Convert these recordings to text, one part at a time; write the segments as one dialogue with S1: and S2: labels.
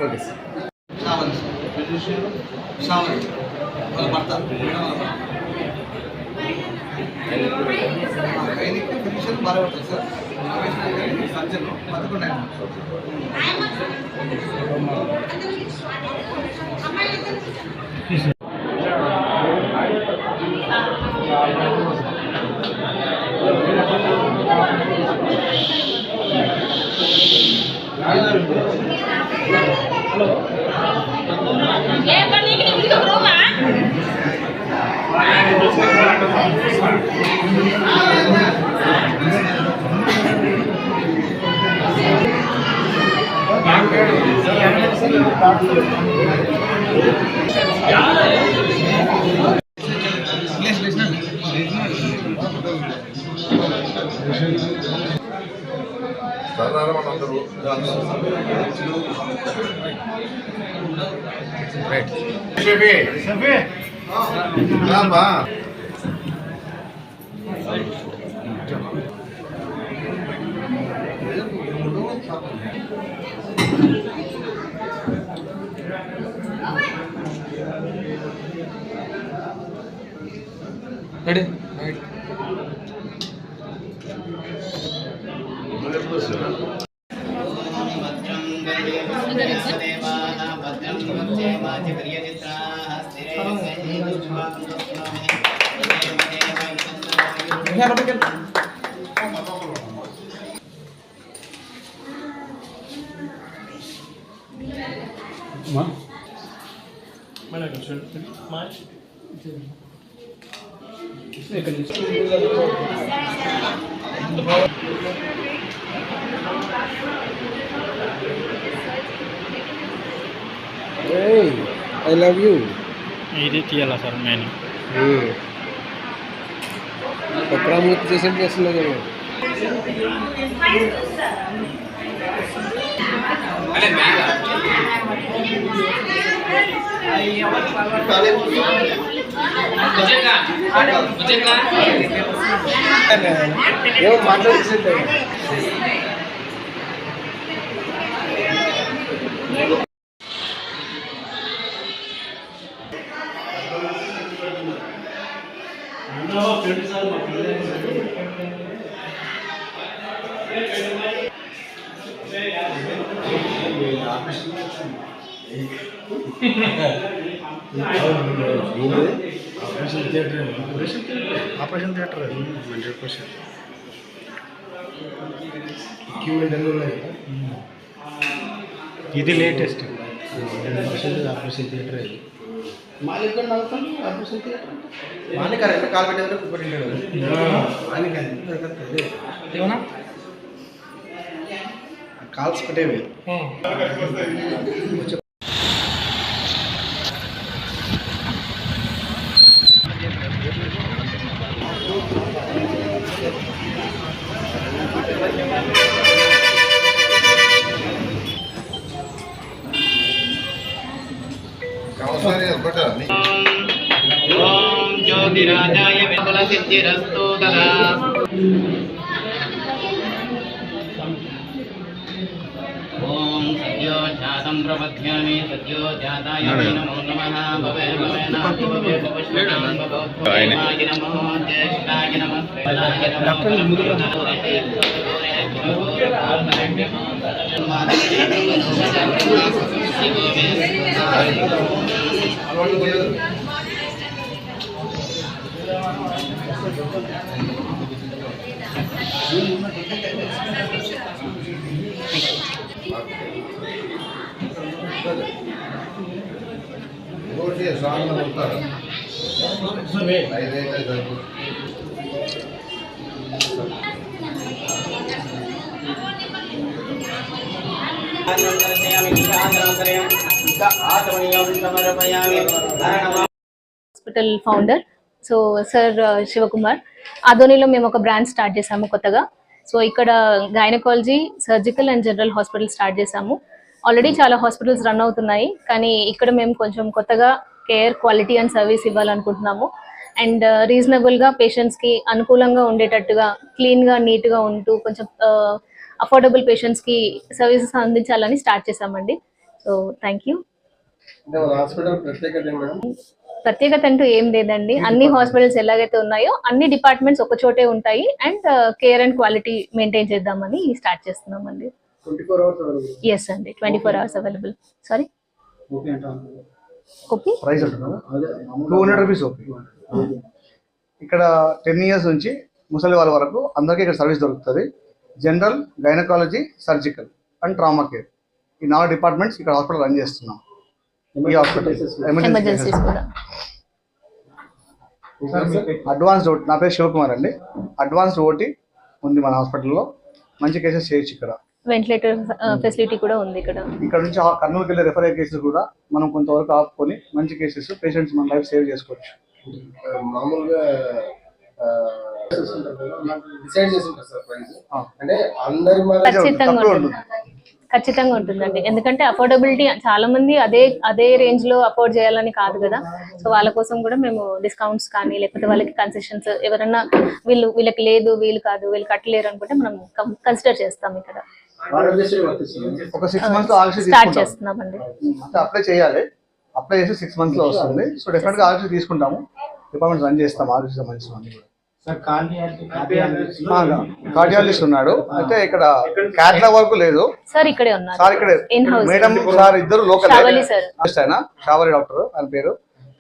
S1: Okay sir. వాళ్ళ భర్త gynaec physician బాగా పడుతుంది sir. Surgeon 11
S2: ready
S1: Hey, I love you.
S2: ఇది తీయాలా సార్ మెయిన్
S1: పత్రామూర్తి చేసేది చేస్తున్నావు కదా. ఏమో మాట్లాడేసింది. ఆపరేషన్ థియేటర్ 100% ఎక్విప్మెంట్ అన్నీ ఉన్నాయి. ఇది లేటెస్ట్ 100% ఆపరేషన్ థియేటర్. ఇది మాలిక్ ఆపరేషన్ థియేటర్ మాలిక్ కాలు పెట్టేందుకు కూర్చుంటాడు. మాలిక్ ఏమన్నా కాల్స్ పెట్టేవి.
S3: ఓం జ్యోతిరాజాయ విపుల సిద్ధిరస్తు తదా. ఓం సద్యో జాతం ప్రపద్యామి సద్యో జాతాయ నమో నమః. భవే భవే నాతి భవే పుష్పకాం భవోద్భవాయ నమో జ్యేష్ఠాయ నమః శ్రేష్ఠాయ నమః.
S4: Hospital founder so sir Shivakumar ఆదోనిలో మేము ఒక బ్రాంచ్ స్టార్ట్ చేసాము కొత్తగా. సో ఇక్కడ gynaecology, surgical and general hospital start చేసాము. ఆల్రెడీ చాలా హాస్పిటల్స్ రన్ అవుతున్నాయి, కానీ ఇక్కడ మేము కొంచెం కొత్తగా కేర్, క్వాలిటీ అండ్ సర్వీస్ ఇవ్వాలనుకుంటున్నాము. అండ్ రీజనబుల్గా పేషెంట్స్కి అనుకూలంగా ఉండేటట్టుగా క్లీన్గా నీట్గా ఉంటూ కొంచెం అఫోర్డబుల్ పేషెంట్స్కి సర్వీసెస్ అందించాలని స్టార్ట్ చేసామండి. So thank you.
S1: హాస్పిటల్ ప్రత్యేకత మేడం?
S4: ప్రత్యేకత అంటూ ఏం లేదండి. అన్ని హాస్పిటల్స్ ఎలాగైతే ఉన్నాయో అన్ని డిపార్ట్మెంట్స్ ఒక చోటే ఉంటాయి and care and quality maintain చేద్దామని స్టార్ట్ చేస్తున్నామండి.
S1: 24 hours available?
S4: ఎస్ అండి, 24 hours available. Sorry, okay
S1: price అంటున్నారా? 200 రూపీస్ ఓపీ. ఇక్కడ 10 years నుంచి ముసలి వాళ్ళ వరకు అందరికీ ఇక్కడ సర్వీస్ దొరుకుతుంది. General, gynaecology, surgical and trauma care, ఈ 4 డిపార్ట్మెంట్స్ ఇక్కడ హాస్పిటల్ రన్ చేస్తున్నాం. ఈ హాస్పిటల్
S4: ఎమర్జెన్సీస్ కూడా.
S1: అడ్వాన్స్డ్ ఓటీ, నా పేరు శివకుమార్ అండి. అడ్వాన్స్డ్ ఓటీ ఉంది మన హాస్పిటల్లో. మంచి కేసెస్ చేయొచ్చు ఇక్కడ.
S4: వెంటిలేటర్ ఫెసిలిటీ కూడా ఉంది ఇక్కడ.
S1: ఇక్కడ నుంచి కర్నూలుకి వెళ్ళే రెఫర్ అయ్యే కేసెస్ కూడా మనం కొంతవరకు ఆపుకొని మంచి కేసెస్ పేషెంట్స్ మన లైఫ్ సేవ్ చేసుకోవచ్చు.
S5: మామూలుగా డిసైడ్ చేసి ఉంటారు సార్ ప్రైస్, అంటే అందరి
S4: ఖచ్చితంగా ఉంటుందండి. ఎందుకంటే అఫోర్డబిలిటీ చాలా మంది అదే రేంజ్ లో అఫోర్డ్ చేయాలని కాదు కదా. సో వాళ్ళ కోసం కూడా మేము డిస్కౌంట్స్ కానీ లేకపోతే వాళ్ళకి కన్సెషన్స్, ఎవరన్నా వీళ్ళకి లేదు, వీళ్ళు కాదు, వీళ్ళు కట్టలేరు అనుకుంటే మనం కన్సిడర్ చేస్తాం. ఇక్కడ
S1: ఒక 6 months
S4: స్టార్ట్ చేస్తున్నామండి.
S1: అప్లై చేయాలి. అప్లై చేసి 6 months లో వస్తుంది. సో డెఫినెట్ గా ఆర్సీ తీసుకుంటాము. డిపార్ట్మెంట్ రన్ చేస్తాం ఆర్సీ సంబంధించిన అన్ని కూడా. కార్డియాలజిస్ట్ ఉన్నాడు. అయితే ఇక్కడ క్యాట్లాగ్ వరకు లేదు
S4: సార్, ఇక్కడే ఉన్నారు
S1: సార్. ఇక్కడే మేడం సార్ ఇద్దరు లోకల్ ఆయన షావలి డాక్టర్ ఆయన పేరు,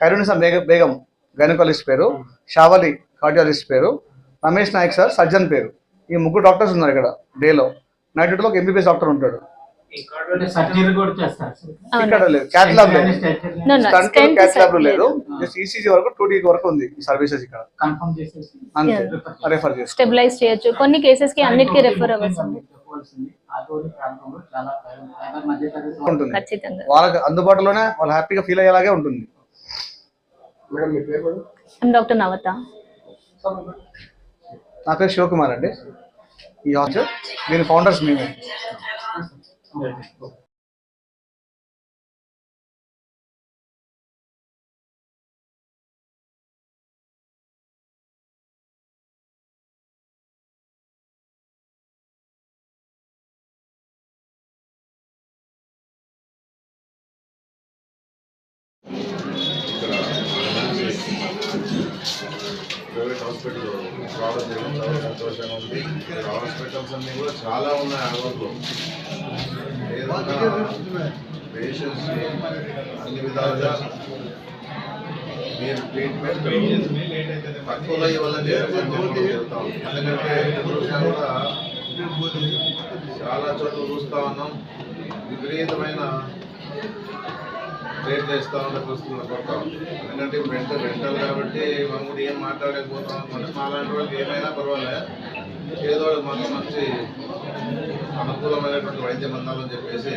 S1: ఖైరునిసా బేగం గైనకాలజిస్ట్ పేరు, షావలి కార్డియాలజిస్ట్ పేరు, రమేష్ నాయక్ సార్ సర్జన్ పేరు. ఈ 3 డాక్టర్స్ ఉన్నారు ఇక్కడ. డేలో నైట్ డ్యూటీలో ఒక ఎంబీబీఎస్ డాక్టర్ ఉంటాడు. ఇక్కడ లేదు క్యాట్లాగ్ లేదు, స్టంట్ క్యాట్లాగ్ లేదు. జస్ట్ ఈసీజీ వరకు 2D వరకు ఉంది ఈ సర్వీసెస్ ఇక్కడ. అంతే, రెఫర్ చేసి
S4: స్టెబిలైజ్ చేయొచ్చు. కొన్ని కేసెస్ కి అన్నిటికీ రెఫర్ అవ్వచ్చు.
S1: ఉంటుంది వాళ్ళకి అందుబాటులోనే, వాళ్ళు హ్యాపీగా ఫీల్ అయ్యేలాగే ఉంటుంది.
S4: డాక్టర్ నవత.
S1: నా పేరు శివకుమార్ అండి. ఈ హాస్పిటల్ దీని ఫౌండర్స్ మేమే.
S6: ప్రైవేట్ హాస్పిటల్ రావడం జరిగింది. చాలా సంతోషంగా ఉంది. హాస్పిటల్స్ అన్నీ కూడా చాలా ఉన్నాయి ఆగర్లో. ఏదైనా పేషెంట్స్ని అన్ని విధాలుగా మీరు ట్రీట్మెంట్ తక్కువలో ఇవ్వాలని చెప్తాం. ఎందుకంటే కూడా చాలా చోట్ల చూస్తూ ఉన్నాం, విపరీతమైన రేట్ చేస్తూ ఉంటే చూస్తున్నా కొడతాం. ఎందుకంటే రెంటల్ కాబట్టి మనం కూడా ఏం మాట్లాడలేకపోతాం. మా లాంటి వాళ్ళకి ఏమైనా పర్వాలే, ఏదో మాకు మంచి అనుకూలమైనటువంటి వైద్యం అందాలని చెప్పేసి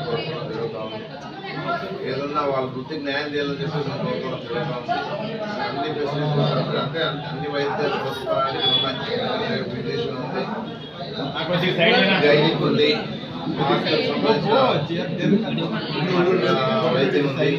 S6: కోరుకోవడం జరుగుతూ ఉంది. ఏదన్నా వాళ్ళ వృత్తికి న్యాయం చేయాలని చెప్పేసి మనం కోరుకోవడం జరుగుతూ ఉంది. అన్ని ఫెసిలిటీస్ అంటే అన్ని వైద్య సదుపాయాలు ఉన్నాయి. ఫిజిషియన్ ఉంది, గైనిక్ ఉంది, వైద్యం ఉంది,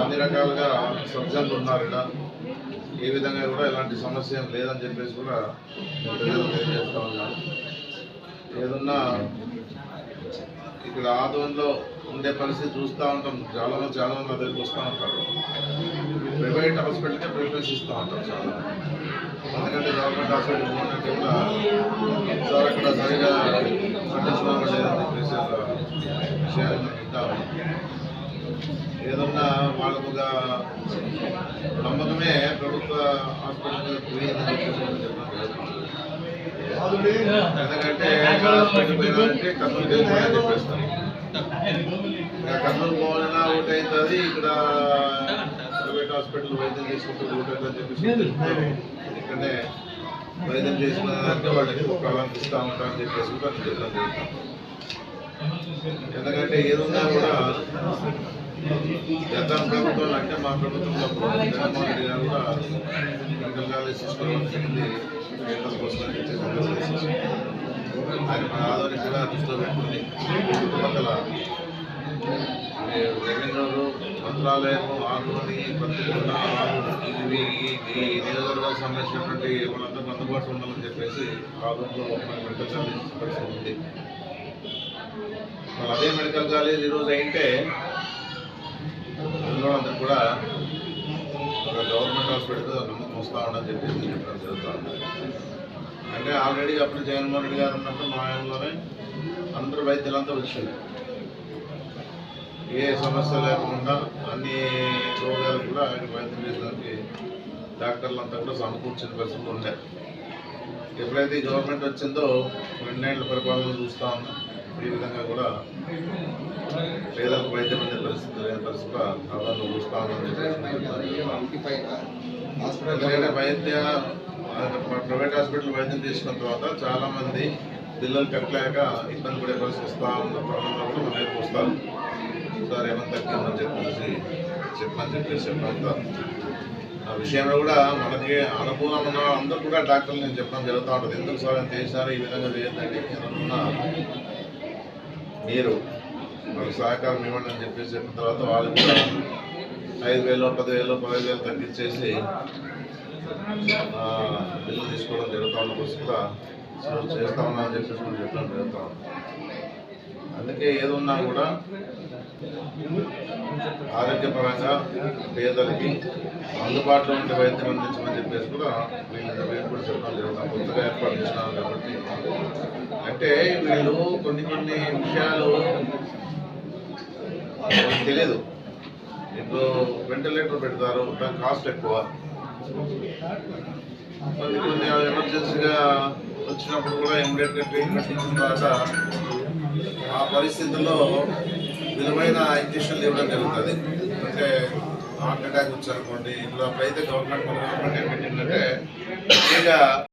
S6: అన్ని రకాలుగా సర్జన్లు ఉన్నారు ఇక్కడ. ఏ విధంగా కూడా ఎలాంటి సమస్య లేదని చెప్పేసి కూడా ప్రజలు తెలియజేస్తూ ఉన్నారు. ఏదన్నా ఇక్కడ ఆధ్వర్యంలో ఉండే పరిస్థితి చూస్తూ ఉంటాం. చాలా మంది నా దగ్గరికి వస్తూ ఉంటారు. ప్రైవేట్ హాస్పిటల్కే ప్రిఫరెన్స్ ఇస్తూ ఉంటారు చాలా. ఎందుకంటే గవర్నమెంట్ హాస్పిటల్ పోవాలంటే కూడా సార్ అక్కడ సరిగా పట్టించుకోవడం లేదని చెప్పేసి ఒక విషయాన్ని వింటాము. ఏదన్నా వాళ్ళకు ఒక నమ్మకమే ప్రభుత్వ హాస్పిటల్ పోయిందని చెప్పేసి చెప్పడం జరుగుతుంది. ఎందుకంటే హాస్పిటల్ పోయినారంటే కర్నూలు వెళ్ళిపోయినా చెప్పేస్తాం. కర్నూలు పోవాలన్నా ఒకటి అవుతుంది, ఇక్కడ ప్రైవేట్ హాస్పిటల్ వైద్యం చేసుకుంటూ ఒకటి అవుతుందని చెప్పేసి ఇక్కడనే వైద్యం చేసుకున్నారంటే వాళ్ళకి ఎక్కువ ప్రాధాన్యత ఇస్తూ ఉంటారని చెప్పేసి కూడా నేను చెప్పడం జరుగుతాం. ఎందుకంటే ఏదున్నా కూడా గత ప్రభుత్వం అంటే మా ప్రభుత్వంలో జగన్మోహన్ రెడ్డి గారు కూడా మెడికల్ కాలేజ్ తీసుకోవడం జరిగింది. పేదల కోసం ఆయన మన ఆదరణ కూడా దృష్టిలో పెట్టుకుని చుట్టుపక్కల రెవెన్యూలు మంత్రాలయం, ఆకుని, పత్తికొండ, ఇవి ఈ నియోజకవర్గాలకు సంబంధించినటువంటి వాళ్ళందరికీ అందుబాటులో ఉండాలని చెప్పేసి ఆ రూట్లో మన మెడికల్ కాలేజ్ పరిస్థితి ఉంది. మరి అదే మెడికల్ కాలేజ్ ఈరోజు అయితే అందరూ కూడా ఒక గవర్నమెంట్ హాస్పిటల్ నమ్మకం వస్తూ ఉండని చెప్పేసి చెప్పడం జరుగుతూ ఉంది. అంటే ఆల్రెడీ అప్పుడు జగన్మోహన్ రెడ్డి గారు ఉన్నప్పుడు మా ఊళ్ళోనే అందరూ వైద్యులంతా వచ్చారు. ఏ సమస్య లేకుండా అన్ని రోగాలు కూడా వైద్యం చేయడానికి డాక్టర్లంతా కూడా సమకూర్చిన పరిస్థితులు ఉండే. ఎప్పుడైతే గవర్నమెంట్ వచ్చిందో 2 ఏళ్ల పరిపాలన చూస్తూ ఉన్నాం. ఈ విధంగా కూడా పేదలకు వైద్యం అందే పరిస్థితి లేని పరిస్థితి ఆదాయంలో చూస్తూ ఉన్నామని ఎందుకంటే ప్రైవేట్ హాస్పిటల్ వైద్యం తీసుకున్న తర్వాత చాలామంది బిల్లులు కట్టలేక ఇబ్బంది పడే పరిస్థితి వస్తూ ఉన్న క్రమంలో కూడా మన వైపు వస్తారు. సార్ ఏమైనా తగ్గిందని చెప్పేసి చెప్పంతా ఆ విషయంలో కూడా మనకి అనుకూలం ఉన్న అందరూ కూడా డాక్టర్లు నేను చెప్పడం జరుగుతూ ఉంటుంది. ఎందుకు సార్ అని చేశారు, ఈ విధంగా చేయొద్దండి, ఏదన్నా మీరు వాళ్ళకి సహకారం ఇవ్వండి అని చెప్పేసి చెప్పిన తర్వాత వాళ్ళు కూడా 5,000, 10,000, 15,000 తగ్గించేసి బిల్లు తీసుకోవడం జరుగుతూ ఉన్న కోసం కూడా చేస్తూ ఉన్నా అని చెప్పేసి కూడా చెప్పడం జరుగుతూ ఉంది. అందుకే ఏదున్నా కూడా ఆరోగ్యపరంగా పేదలకి అందుబాటులో ఉండే వైద్యం అందించమని చెప్పేసి కూడా వీళ్ళు కూడా చెప్పడం జరుగుతాం. కొత్తగా ఏర్పాటు చేసినారు కాబట్టి అంటే వీళ్ళు కొన్ని విషయాలు తెలియదు. ఇప్పుడు వెంటిలేటర్ పెడతారు, దాని కాస్ట్ ఎక్కువ. కొన్ని ఎమర్జెన్సీగా వచ్చినప్పుడు కూడా ఇమ్మీడియట్గా ట్రీట్మెంట్ ఇచ్చిన తర్వాత ఆ పరిస్థితుల్లో విలువైన ఇంజక్షన్లు ఇవ్వడం జరుగుతుంది. అంటే హార్ట్ అటాక్ వచ్చారనుకోండి, ఇప్పుడు అప్పుడైతే గవర్నమెంట్ ఏంటంటే